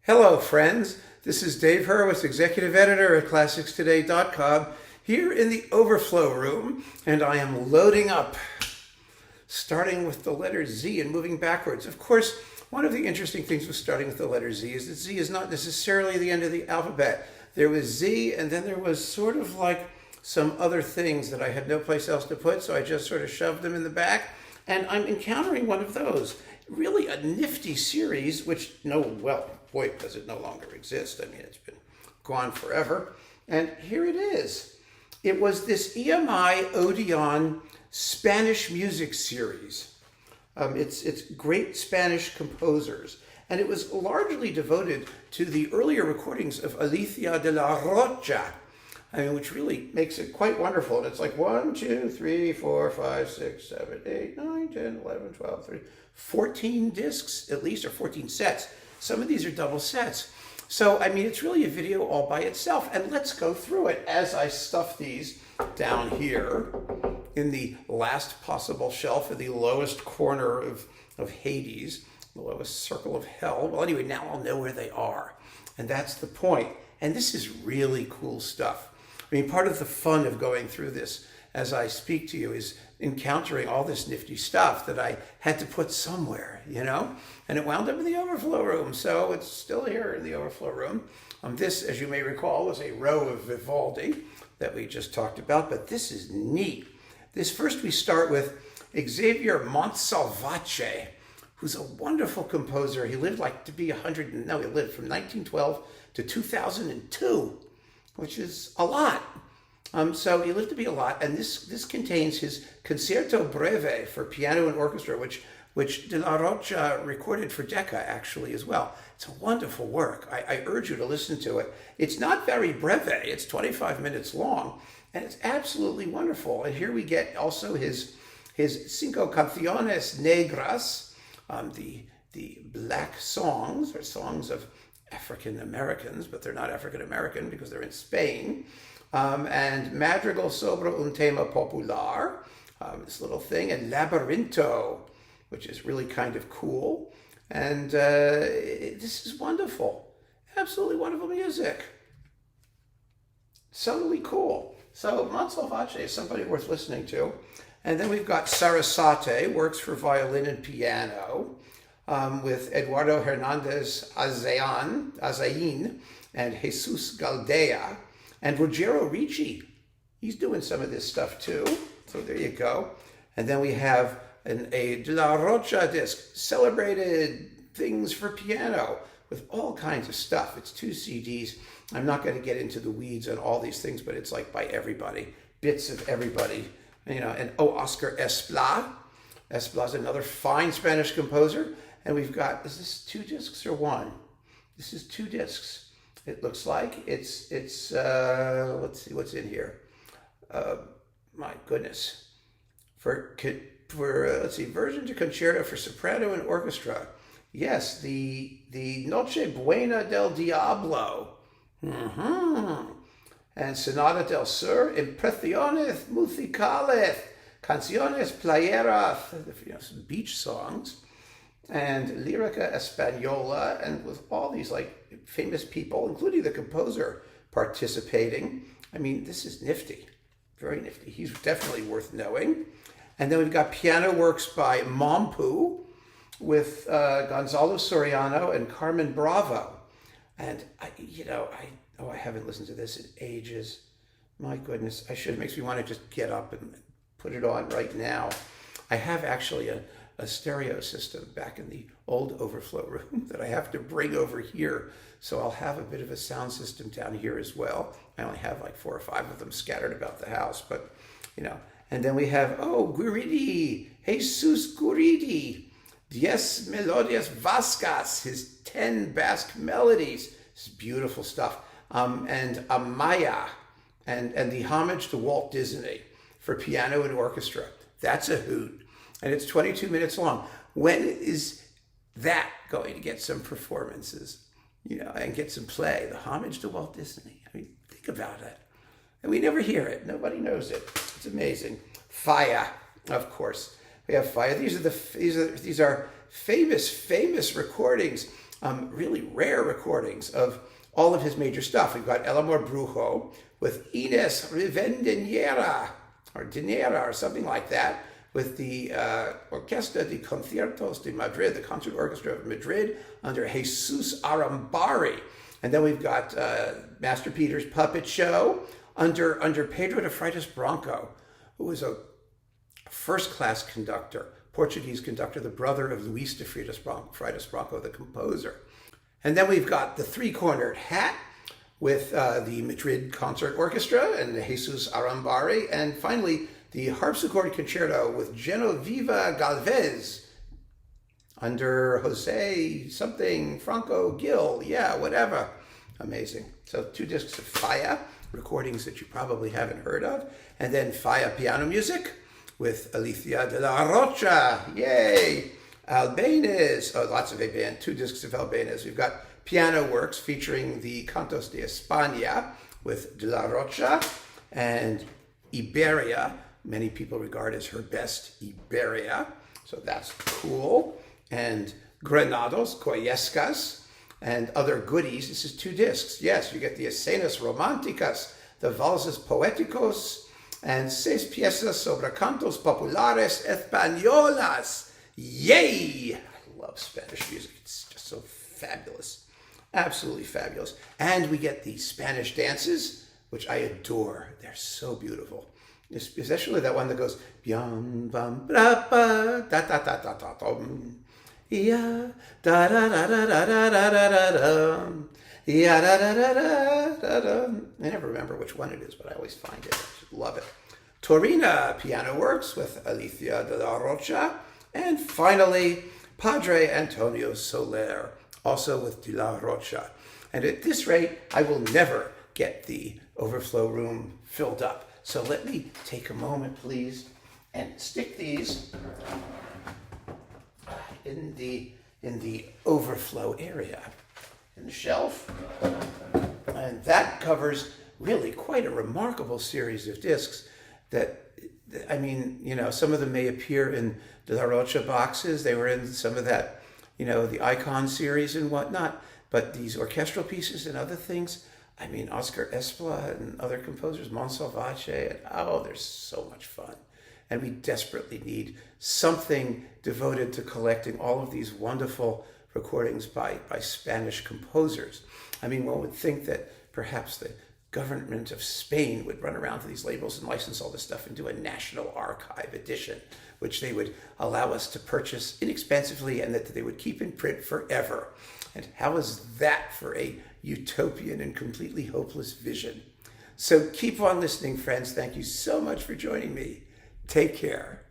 Hello, friends. This is Dave Hurwitz, Executive Editor at ClassicsToday.com, here in the Overflow room, and I am loading up, starting with the letter Z and moving backwards. Of course, one of the interesting things with starting with the letter Z is that Z is not necessarily the end of the alphabet. There was Z, and then there was sort of like some other things that I had no place else to put, so I just sort of shoved them in the back, and I'm encountering one of those. Really a nifty series, which, boy, does it no longer exist. I mean, it's been gone forever. And here it is. It was this EMI Odéon Spanish music series. It's great Spanish composers. And it was largely devoted to the earlier recordings of Alicia de Larrocha, which really makes it quite wonderful. And it's like 1, 2, 3, 4, 5, 6, 7, 8, 9, 10, 11, 12, 13, 14 discs at least, or 14 sets. Some of these are double sets. So, it's really a video all by itself. And let's go through it as I stuff these down here in the last possible shelf in the lowest corner of Hades, the lowest circle of hell. Well, anyway, now I'll know where they are. And that's the point. And this is really cool stuff. Part of the fun of going through this as I speak to you is encountering all this nifty stuff that I had to put somewhere, And it wound up in the Overflow room, so it's still here in the Overflow room. This, as you may recall, was a row of Vivaldi that we just talked about, but this is neat. First we start with Xavier Montsalvatge, who's a wonderful composer. He lived he lived from 1912 to 2002, which is a lot. So he lived to be a lot, and this contains his Concerto Breve for piano and orchestra, which De Larrocha recorded for Decca, actually, as well. It's a wonderful work. I urge you to listen to it. It's not very breve. It's 25 minutes long, and it's absolutely wonderful. And here we get also his Cinco Canciones Negras, the black songs, or songs of African Americans, but they're not African American because they're in Spain. And Madrigal sobre un tema popular, this little thing, and Labyrinto, which is really kind of cool. And this is wonderful. Absolutely wonderful music. Totally cool. So Montsalvatge is somebody worth listening to. And then we've got Sarasate, works for violin and piano, with Eduardo Hernandez Azain and Jesus Galdea. And Ruggiero Ricci, he's doing some of this stuff too. So there you go. And then we have a De Larrocha disc, Celebrated Things for Piano, with all kinds of stuff. It's 2 CDs. I'm not going to get into the weeds on all these things, but it's like by everybody, bits of everybody. And Oscar Espla. Espla's another fine Spanish composer. And we've got, is this 2 discs or 1? This is 2 discs. It looks like it's let's see what's in here. My goodness. Let's see, version to concerto for soprano and orchestra. Yes, the Noche Buena del Diablo. And Sonata del Sur, Impresiones Musicales, Canciones Playeras, some beach songs, and Lírica Española, and with all these famous people, including the composer, participating. This is nifty, very nifty. He's definitely worth knowing. And then we've got piano works by Mompou with Gonzalo Soriano and Carmen Bravo. And I haven't listened to this in ages. My goodness, I should. It makes me want to just get up and put it on right now. I have actually a stereo system back in the old Overflow room that I have to bring over here. So I'll have a bit of a sound system down here as well. I only have 4 or 5 of them scattered about the house, but And then we have, Guridi, Jesus Guridi, 10 Melodias Vascas, his 10 Basque melodies. This is beautiful stuff. And Amaya, and the homage to Walt Disney for piano and orchestra. That's a hoot. And it's 22 minutes long. When is that going to get some performances, and get some play? The homage to Walt Disney. Think about it. And we never hear it. Nobody knows it. It's amazing. Falla, of course. We have Falla. These are famous recordings really rare recordings of all of his major stuff. We've got El Amor Brujo with Ines Rivendinera, or Dinera, or something like that, with the Orquesta de Conciertos de Madrid, the Concert Orchestra of Madrid, under Jesus Arambari. And then we've got Master Peter's Puppet Show under Pedro de Freitas Branco, who was a first-class conductor, Portuguese conductor, the brother of Luis de Freitas Branco, the composer. And then we've got the three-cornered hat with the Madrid Concert Orchestra and Jesus Arambari. And finally, the harpsichord concerto with Genoveva Galvez under Jose something, Franco Gil, yeah, whatever. Amazing. So 2 discs of Falla, recordings that you probably haven't heard of. And then Falla piano music with Alicia de Larrocha, yay! Albéniz, oh, lots of 2 discs of Albéniz. We've got piano works featuring the Cantos de España with de Larrocha, and Iberia, many people regard as her best Iberia, so that's cool. And Granados, Coyescas, and other goodies. This is 2 discs. Yes, you get the Escenas Románticas, the Valses Poéticos, and 6 piezas sobre cantos populares españolas. Yay! I love Spanish music. It's just so fabulous. Absolutely fabulous. And we get the Spanish dances, which I adore. They're so beautiful. Especially that one that goes, Biam bam bra ba da da da da da dum. Yeah, da da da da da da da da da. Yeah, da da da da da da. I never remember which one it is, but I always find it. I love it. Torina piano works with Alicia de Larrocha. And finally, Padre Antonio Soler, also with de Larrocha. And at this rate, I will never get the overflow room filled up. So let me take a moment, please, and stick these in the overflow area, in the shelf. And that covers really quite a remarkable series of discs that, I mean, you know, some of them may appear in de Larrocha boxes. They were in some of that, you know, the Icon series and whatnot. But these orchestral pieces and other things, I mean, Oscar Espla and other composers, Montsalvatge, and oh, there's so much fun. And we desperately need something devoted to collecting all of these wonderful recordings by Spanish composers. I mean, one would think that perhaps the government of Spain would run around to these labels and license all this stuff and do a National Archive edition, which they would allow us to purchase inexpensively and that they would keep in print forever. And how is that for a utopian and completely hopeless vision? So keep on listening, friends. Thank you so much for joining me. Take care.